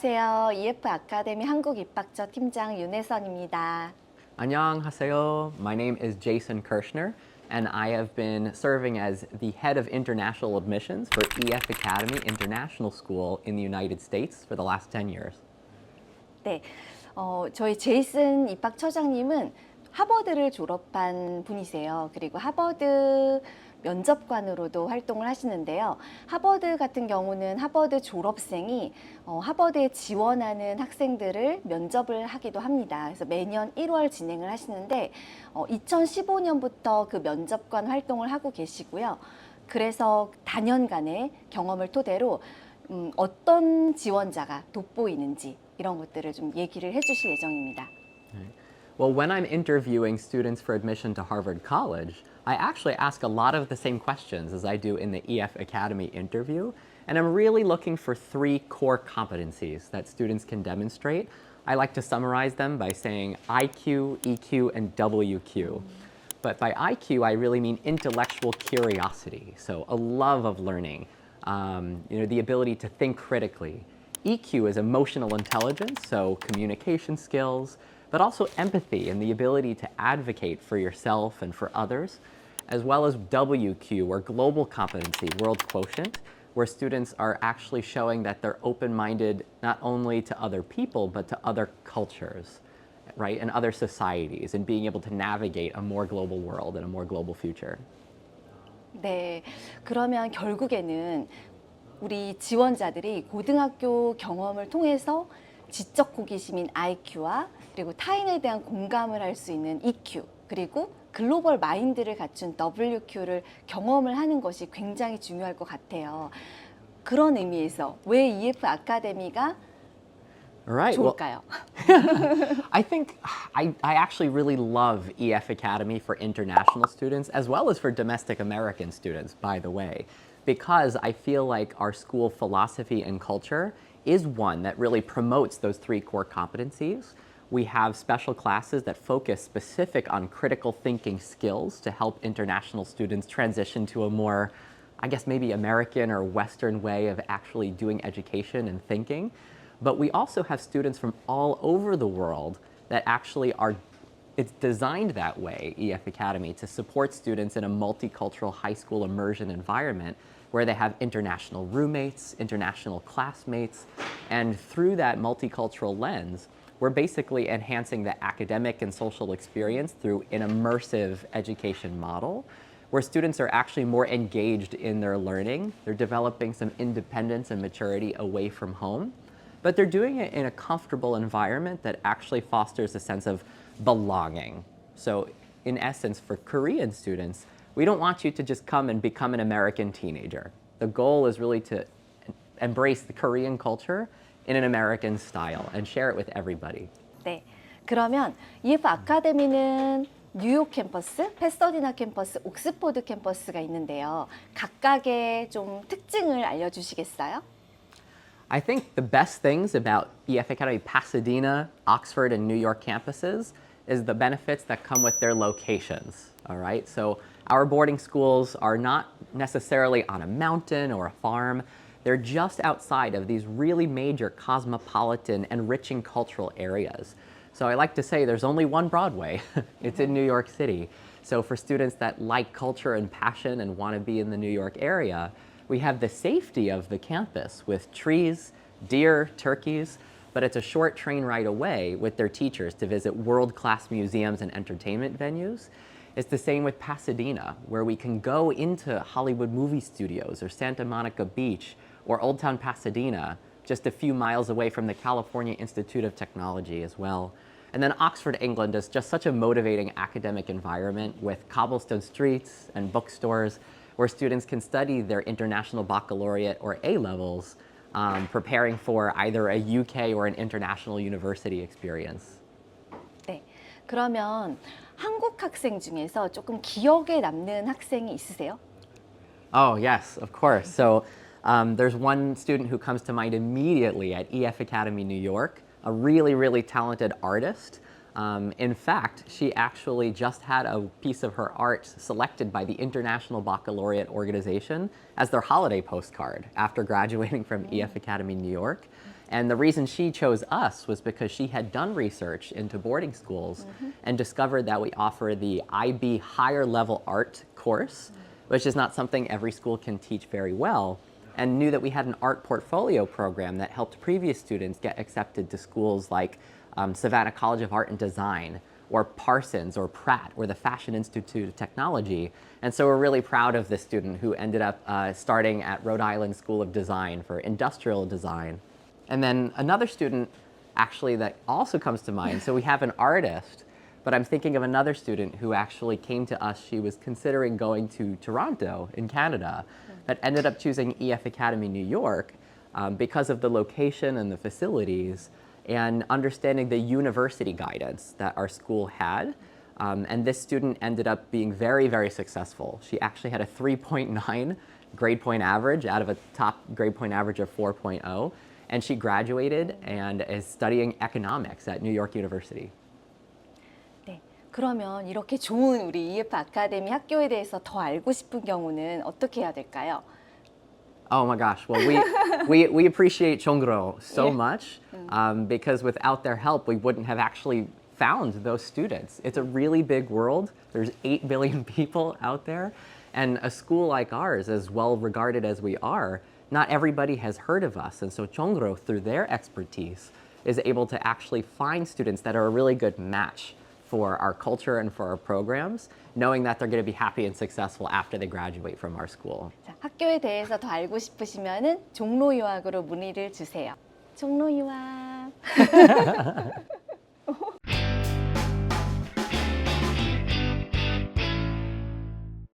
안녕하세요. EF 아카데미 한국 입학처 팀장 윤혜선입니다. 안녕하세요. My name is Jason Kirshner, and I have been serving as the head of international admissions for EF Academy International School in the United States for the last 10 years. 네, 저희 제이슨 입학처장님은 하버드를 졸업한 분이세요. 그리고 하버드 면접관으로도 활동을 하시는데요. 하버드 같은 경우는 하버드 졸업생이 하버드에 지원하는 학생들을 면접을 하기도 합니다. 그래서 매년 1월 진행을 하시는데 2015년부터 그 면접관 활동을 하고 계시고요. 그래서 다년간의 경험을 토대로 어떤 지원자가 돋보이는지 이런 것들을 좀 얘기를 해주실 예정입니다. Well, when I'm interviewing students for admission to Harvard College, I actually ask a lot of the same questions as I do in the EF Academy interview, and I'm really looking for 3 core competencies that students can demonstrate. I like to summarize them by saying IQ, EQ, and WQ. But by IQ, I really mean intellectual curiosity, so a love of learning, the ability to think critically. EQ is emotional intelligence, so communication skills, but also empathy and the ability to advocate for yourself and for others, as well as WQ, or global competency, world quotient, where students are actually showing that they're open-minded not only to other people, but to other cultures, right, and other societies, and being able to navigate a more global world and a more global future. 네, 그러면 결국에는 우리 지원자들이 고등학교 경험을 통해서 지적 호기심인 IQ와 그리고 타인에 대한 공감을 할 수 있는 EQ, 그리고 글로벌 마인드를 갖춘 WQ를 경험을 하는 것이 굉장히 중요할 것 같아요. 그런 의미에서 왜 EF 아카데미가 좋을까요? I think I actually really love EF Academy for international students as well as for domestic American students, by the way, because I feel like our school philosophy and culture is one that really promotes those 3 core competencies. We have special classes that focus specific on critical thinking skills to help international students transition to a more, I guess, maybe American or Western way of actually doing education and thinking. But we also have students from all over the world that actually it's designed that way, EF Academy, to support students in a multicultural high school immersion environment where they have international roommates, international classmates, and through that multicultural lens, we're basically enhancing the academic and social experience through an immersive education model where students are actually more engaged in their learning. They're developing some independence and maturity away from home, but they're doing it in a comfortable environment that actually fosters a sense of belonging. So in essence, for Korean students, we don't want you to just come and become an American teenager. The goal is really to embrace the Korean culture in an American style and share it with everybody. 네, 그러면 EF 아카데미는 뉴욕 캠퍼스, 패서디나 캠퍼스, 옥스포드 캠퍼스가 있는데요. 각각의 좀 특징을 알려주시겠어요? I think the best things about EF Academy Pasadena, Oxford, and New York campuses is the benefits that come with their locations, all right? So our boarding schools are not necessarily on a mountain or a farm. They're just outside of these really major cosmopolitan, enriching cultural areas. So I like to say there's only one Broadway. It's in New York City. So for students that like culture and passion and want to be in the New York area, we have the safety of the campus with trees, deer, turkeys, but it's a short train ride away with their teachers to visit world-class museums and entertainment venues. It's the same with Pasadena, where we can go into Hollywood movie studios or Santa Monica Beach or Old Town Pasadena, just a few miles away from the California Institute of Technology as well. And then Oxford, England is just such a motivating academic environment with cobblestone streets and bookstores where students can study their international baccalaureate or A-levels, preparing for either a UK or an international university experience. 네, 그러면 한국 학생 중에서 조금 기억에 남는 학생이 있으세요? Oh, yes, of course. So there's one student who comes to mind immediately at EF Academy New York, a really, really talented artist. In fact, she actually just had a piece of her art selected by the International Baccalaureate Organization as their holiday postcard after graduating from EF Academy New York. And the reason she chose us was because she had done research into boarding schools and discovered that we offer the IB higher level art course, which is not something every school can teach very well, and knew that we had an art portfolio program that helped previous students get accepted to schools like Savannah College of Art and Design, or Parsons, or Pratt, or the Fashion Institute of Technology. And so we're really proud of this student who ended up starting at Rhode Island School of Design for industrial design. And then another student actually that also comes to mind, so we have an artist, but I'm thinking of another student who actually came to us. She was considering going to Toronto in Canada, but ended up choosing EF Academy New York because of the location and the facilities and understanding the university guidance that our school had. And this student ended up being very, very successful. She actually had a 3.9 grade point average out of a top grade point average of 4.0. And she graduated and is studying economics at New York University. 네, 그러면 이렇게 좋은 우리 EF 아카데미 학교에 대해서 더 알고 싶은 경우는 어떻게 해야 될까요? Oh my gosh, well, we appreciate 종로유 so much because without their help, we wouldn't have actually found those students. It's a really big world. There's 8 billion people out there. And a school like ours, as well regarded as we are, not everybody has heard of us. And so 종로유, through their expertise, is able to actually find students that are a really good match for our culture and for our programs, knowing that they're going to be happy and successful after they graduate from our school. 자, 학교에 대해서 더 알고 싶으시면은 종로유학으로 문의를 주세요. 종로유학.